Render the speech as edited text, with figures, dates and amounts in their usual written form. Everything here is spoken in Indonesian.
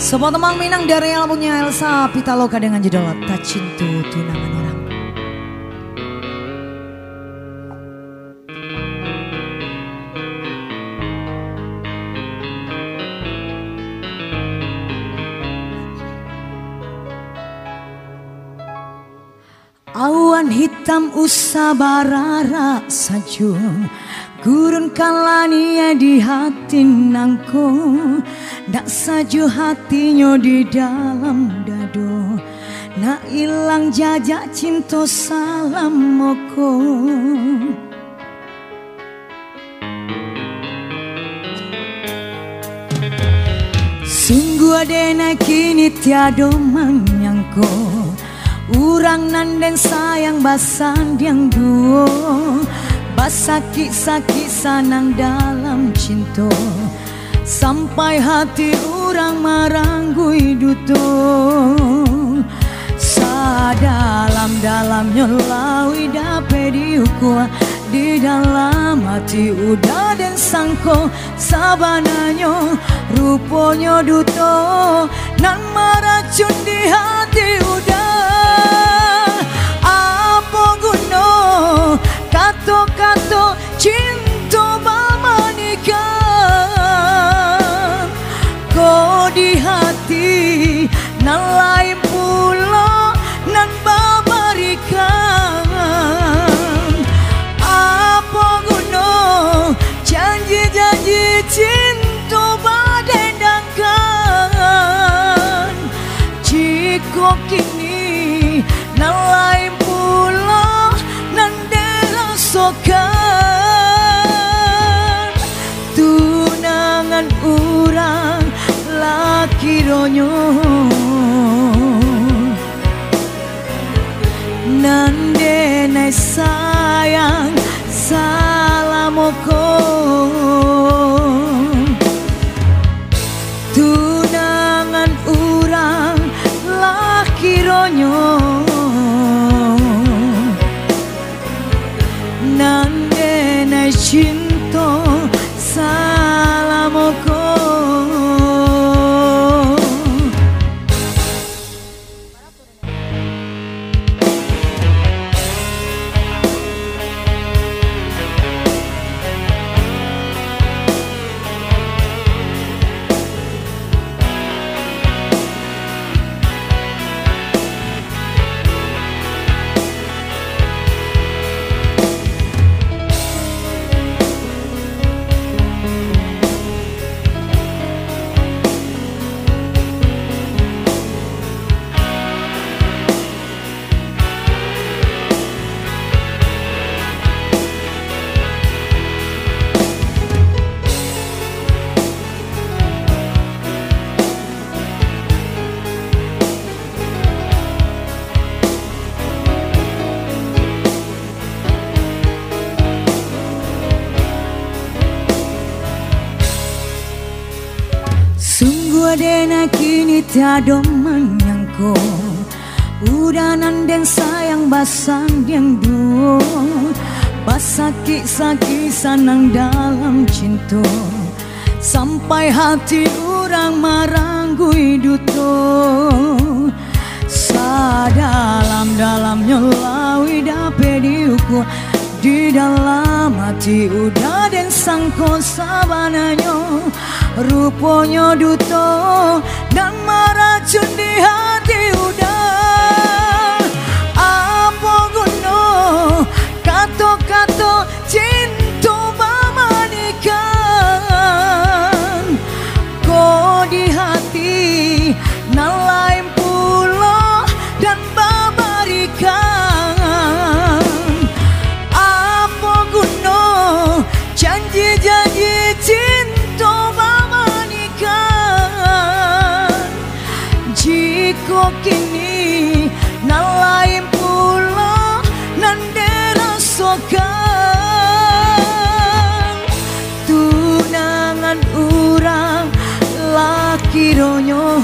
Sebuah temang Minang dari albumnya Elsa Pitaloka dengan judul Tak Cintu Tunangan Orang. Awan hitam usabarara saju gurun kalania di hati nangko, nak saju hatinya di dalam dado, nak ilang jajak cinta salam moko. Sungguh adena kini tiada menyangko, urang nanden sayang basan yang duo, basaki-saki sanang dalam cinta, sampai hati orang maranggui duto. Sadalam-dalamnya lawi dape diukua, di dalam hati udah dan sangko, sabananya rupanya duto, nan meracun di hati udah. Apa guna kato-kato cinta bamanikan, kau di hati nan lain pula nan babarikan. Apa guna janji-janji cinta badendangkan, jika kini nan lain pula nan dirasakan. Tunangan urang laki ronyo, nan denai sayang salamoko. Tunangan urang laki ronyo, nan denai cinta salamoko. Sungguh adena kini tiada menyangko, udah nanden sayang basan yang duo, basaki-saki sanang dalam cinta, sampai hati orang maranggui duto. Sadalam-dalamnya lawi dape diukur, di dalam hati udah dan sangko sabananya rupanya duto, dan meracun di hati udah. Apa guna kato-kato cinta bamanikan, kau di hati nan lain pula dan babarikan. Apa guna janji-janji cinta bamanikan, jika kini nan lain pula nan dirasakan. Tunangan urang laki ronyo,